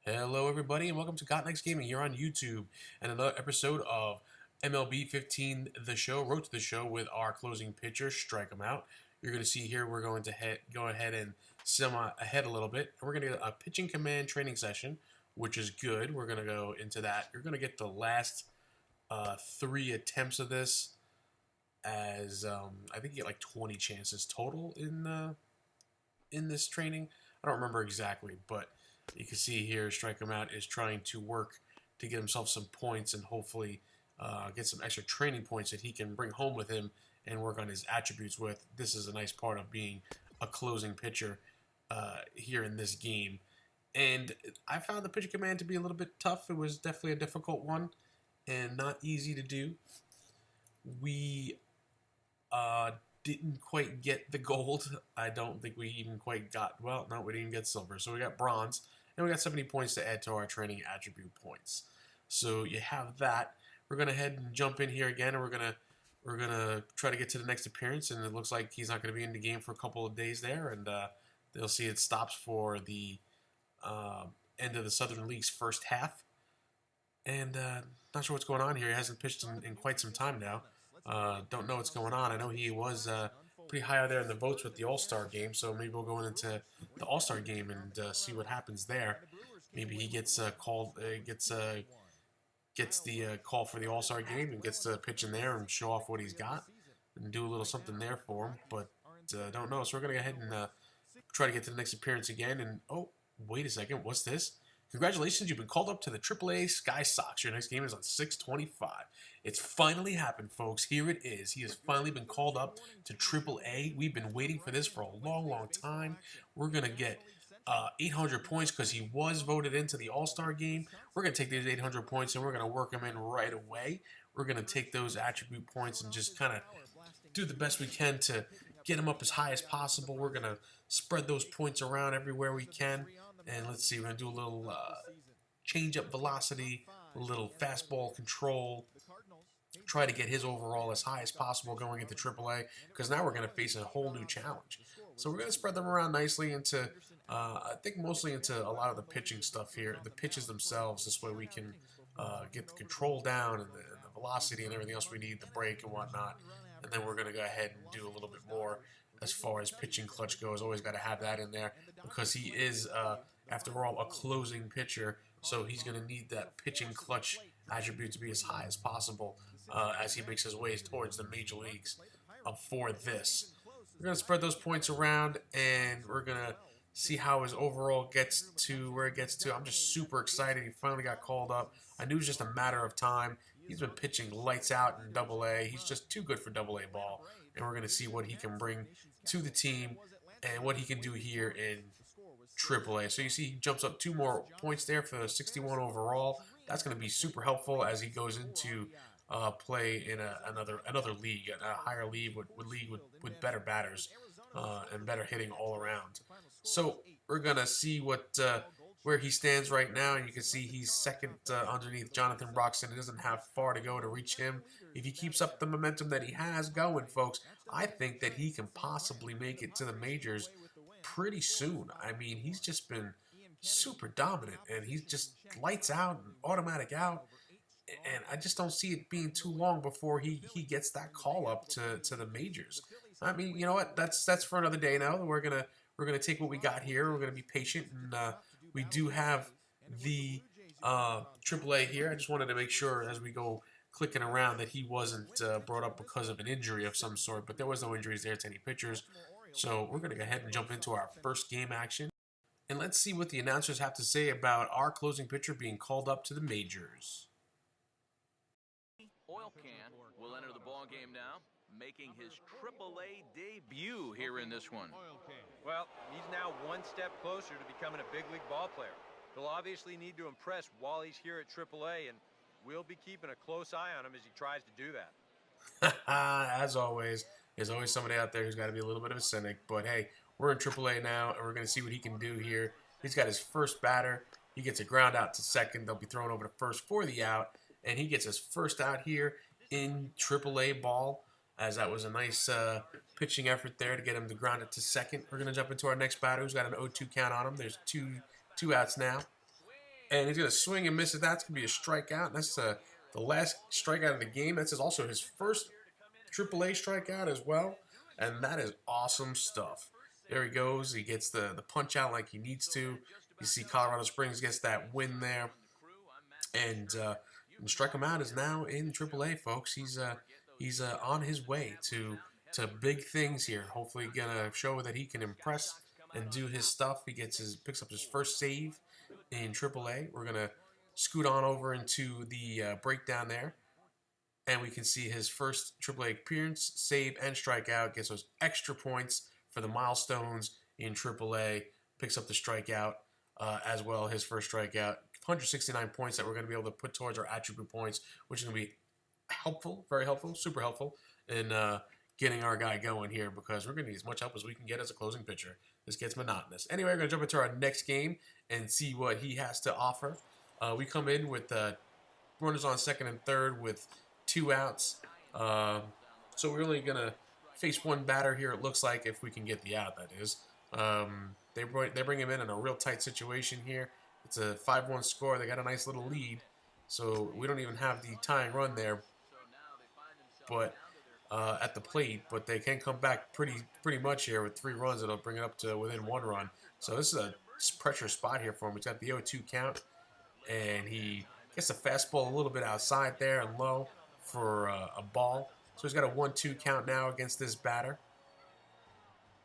Hello, everybody, and welcome to Got Next Gaming here on YouTube and another episode of MLB 15 The Show, Road to the Show with our closing pitcher, Strikum Out. You're going to see here we're going to go ahead and ahead a little bit. And we're going to get a pitching command training session, which is good. We're going to go into that. You're going to get the last 3 attempts of this as I think you get like 20 chances total in this training. I don't remember exactly, but you can see here Strikum Out is trying to work to get himself some points and hopefully get some extra training points that he can bring home with him and work on his attributes with. This is a nice part of being a closing pitcher here in this game. And I found the pitching command to be a little bit tough. It was definitely a difficult one and not easy to do. We didn't quite get the gold. I don't think we even quite got, well, no, we didn't even get silver. So we got bronze, and we got 70 points to add to our training attribute points. So you have that. We're going to head and jump in here again, and we're gonna try to get to the next appearance, and it looks like he's not going to be in the game for a couple of days there, and they'll see it stops for the end of the Southern League's first half. And not sure what's going on here. He hasn't pitched in quite some time now. Don't know what's going on. I know he was pretty high out there in the votes with the All-Star game, so maybe we'll go into the All-Star game and see what happens there. Maybe he gets called, gets the call for the All-Star game and gets to pitch in there and show off what he's got and do a little something there for him. But don't know. So we're gonna go ahead and try to get to the next appearance again. And oh, wait a second, what's this? Congratulations, you've been called up to the AAA Sky Sox. Your next game is on 6/25. It's finally happened, folks. Here it is. He has finally been called up to AAA. We've been waiting for this for a long, long time. We're going to get 800 points because he was voted into the All-Star game. We're going to take these 800 points and we're going to work them in right away. We're going to take those attribute points and just kind of do the best we can to get him up as high as possible. We're going to spread those points around everywhere we can. And let's see, we're going to do a little change-up velocity, a little fastball control, try to get his overall as high as possible going into AAA, because now we're going to face a whole new challenge. So we're going to spread them around nicely into, I think mostly into a lot of the pitching stuff here, the pitches themselves. This way we can get the control down and the velocity and everything else we need, the break and whatnot. And then we're going to go ahead and do a little bit more as far as pitching clutch goes. Always got to have that in there because he is, after all, a closing pitcher. So he's going to need that pitching clutch attribute to be as high as possible as he makes his way towards the major leagues for this. We're going to spread those points around, and we're going to see how his overall gets to where it gets to. I'm just super excited. He finally got called up. I knew it was just a matter of time. He's been pitching lights out in AA. He's just too good for AA ball. And we're going to see what he can bring to the team and what he can do here in AAA. So you see he jumps up 2 more points there for 61 overall. That's going to be super helpful as he goes into play in another league, a higher league with better batters and better hitting all around. So we're going to see what where he stands right now, and you can see he's second underneath Jonathan Broxton. He doesn't have far to go to reach him. If he keeps up the momentum that he has going, folks, I think that he can possibly make it to the majors pretty soon. I mean, he's just been super dominant, and he's just lights out and automatic out, and I just don't see it being too long before he gets that call up to the majors. I mean, you know what? That's for another day now. We're gonna take what we got here. We're gonna be patient, and we do have the AAA here. I just wanted to make sure as we go clicking around that he wasn't brought up because of an injury of some sort, but there was no injuries there to any pitchers. So we're going to go ahead and jump into our first game action. And let's see what the announcers have to say about our closing pitcher being called up to the majors. Oil Can will enter the ball game now, making his AAA debut here in this one. Well, he's now one step closer to becoming a big league ball player. He'll obviously need to impress while he's here at AAA, and we'll be keeping a close eye on him as he tries to do that. As always, there's always somebody out there who's got to be a little bit of a cynic. But hey, we're in AAA now, and we're going to see what he can do here. He's got his first batter. He gets a ground out to second. They'll be thrown over to first for the out, and he gets his first out here in AAA ball, as that was a nice pitching effort there to get him to ground it to second. We're going to jump into our next batter who's got an 0-2 count on him. There's two outs now. And he's going to swing and miss it. That's going to be a strikeout. That's the last strikeout of the game. That's also his first AAA strikeout as well. And that is awesome stuff. There he goes. He gets the punch out like he needs to. You see Colorado Springs gets that win there. And Strikum Out is now in AAA, folks. He's on his way to big things here. Hopefully gonna show that he can impress and do his stuff. He picks up his first save in AAA. We're gonna scoot on over into the breakdown there, and we can see his first AAA appearance, save and strikeout. Gets those extra points for the milestones in AAA. Picks up the strikeout as well. His first strikeout. 169 points that we're going to be able to put towards our attribute points, which is going to be helpful, very helpful, super helpful in getting our guy going here, because we're going to need as much help as we can get as a closing pitcher. This gets monotonous. Anyway, we're going to jump into our next game and see what he has to offer. We come in with runners on second and third with 2 outs. So we're only going to face one batter here, it looks like, if we can get the out, that is. They bring him in a real tight situation here. It's a 5-1 score. They got a nice little lead, so we don't even have the tying run there, but at the plate. But they can come back pretty much here with 3 runs. It'll bring it up to within 1 run. So this is a pressure spot here for him. He's got the 0-2 count, and he gets a fastball a little bit outside there and low for a ball. So he's got a 1-2 count now against this batter.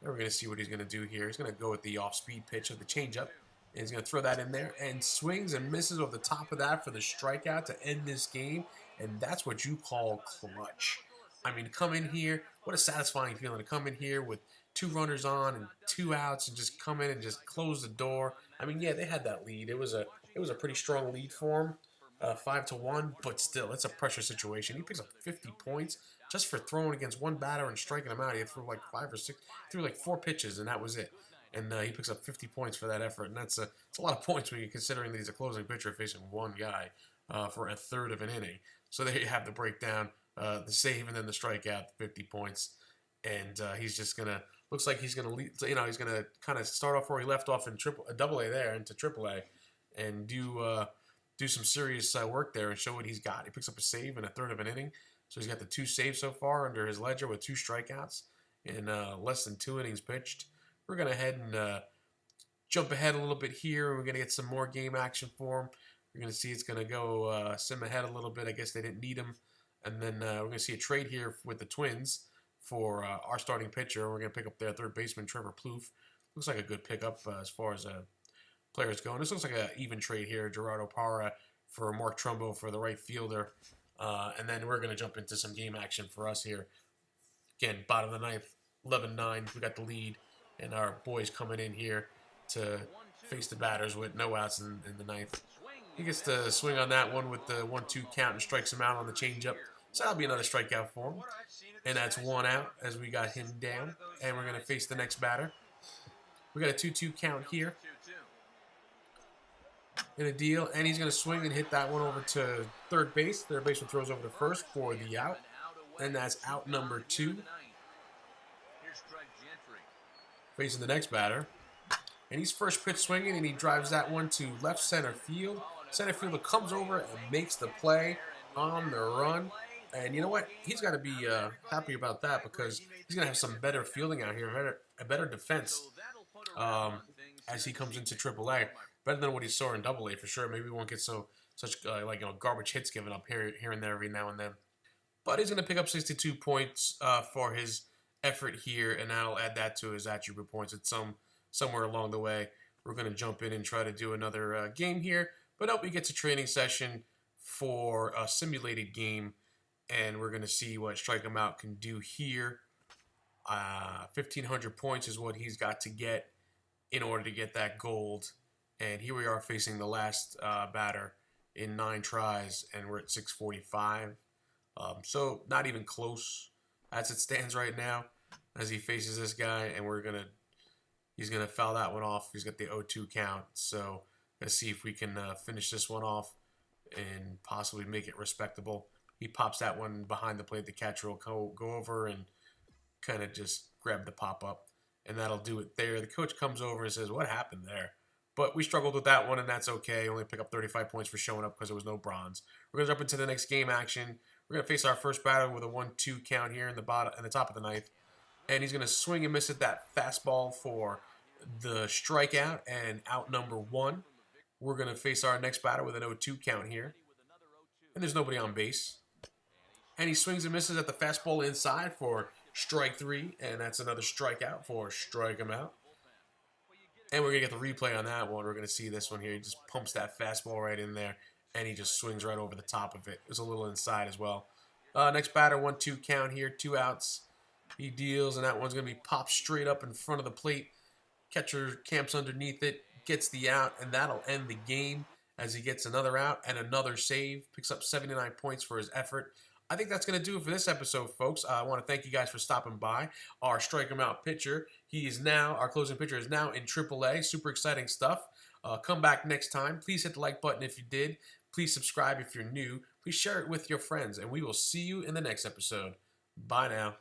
And we're going to see what he's going to do here. He's going to go with the off-speed pitch of the changeup. And he's going to throw that in there and swings and misses over the top of that for the strikeout to end this game. And that's what you call clutch. I mean, come in here. What a satisfying feeling to come in here with 2 runners on and 2 outs and just come in and just close the door. I mean, yeah, they had that lead. It was a pretty strong lead for him, 5-1. But still, it's a pressure situation. He picks up 50 points just for throwing against one batter and striking him out. He threw like 5 or 6, threw like 4 pitches, and that was it. And he picks up 50 points for that effort, and it's a lot of points when you're considering that he's a closing pitcher facing one guy for a third of an inning. So there you have the breakdown, the save, and then the strikeout, 50 points, and he's just gonna looks like he's gonna lead, he's gonna kind of start off where he left off in AA there into AAA, and do some serious work there and show what he's got. He picks up a save in a third of an inning, so he's got the 2 saves so far under his ledger with 2 strikeouts in less than 2 innings pitched. We're going to head and jump ahead a little bit here. We're going to get some more game action for him. We're going to see it's going to go sim ahead a little bit. I guess they didn't need him. And then we're going to see a trade here with the Twins for our starting pitcher. We're going to pick up their third baseman, Trevor Plouffe. Looks like a good pickup as far as players go. And this looks like an even trade here. Gerardo Parra for Mark Trumbo for the right fielder. And then we're going to jump into some game action for us here. Again, bottom of the 9th, 11-9. We got the lead. And our boys coming in here to face the batters with no outs in the 9th. He gets to swing on that one with the 1-2 count and strikes him out on the changeup. So that'll be another strikeout for him. And that's 1 out as we got him down. And we're going to face the next batter. We got a 2-2 count here in a deal. And he's going to swing and hit that one over to third base. Third baseman throws over to first for the out. And that's out number 2. Facing the next batter. And he's first pitch swinging, and he drives that one to left center field. Center fielder comes over and makes the play on the run. And you know what? He's got to be happy about that, because he's going to have some better fielding out here, a better defense as he comes into AAA. Better than what he saw in AA for sure. Maybe we won't get such garbage hits given up here and there every now and then. But he's going to pick up 62 points for his effort here, and I'll add that to his attribute points at somewhere along the way. We're going to jump in and try to do another game here, but we get to training session for a simulated game, and we're going to see what Strikum Out can do here. 1,500 points is what he's got to get in order to get that gold, and here we are facing the last batter in 9 tries, and we're at 645, so not even close as it stands right now, as he faces this guy, and he's gonna foul that one off. He's got the 0-2 count, so let's see if we can finish this one off and possibly make it respectable. He pops that one behind the plate. The catcher will go over and kind of just grab the pop up, and that'll do it there. The coach comes over and says, "What happened there?" But we struggled with that one, and that's okay. Only pick up 35 points for showing up because there was no bronze. We're going to jump into the next game action. We're going to face our first batter with a 1-2 count here in the top of the ninth. And he's going to swing and miss at that fastball for the strikeout and out number 1. We're going to face our next batter with an 0-2 count here. And there's nobody on base. And he swings and misses at the fastball inside for strike 3. And that's another strikeout for Strikum Out. And we're going to get the replay on that one. We're going to see this one here. He just pumps that fastball right in there. And he just swings right over the top of it. It was a little inside as well. Next batter, 1-2 count here. 2 outs. He deals, and that one's going to be popped straight up in front of the plate. Catcher camps underneath it, gets the out, and that'll end the game as he gets another out and another save. Picks up 79 points for his effort. I think that's going to do it for this episode, folks. I want to thank you guys for stopping by. Our Strikum Out pitcher, our closing pitcher is now in AAA. Super exciting stuff. Come back next time. Please hit the like button if you did. Please subscribe if you're new. Please share it with your friends, and we will see you in the next episode. Bye now.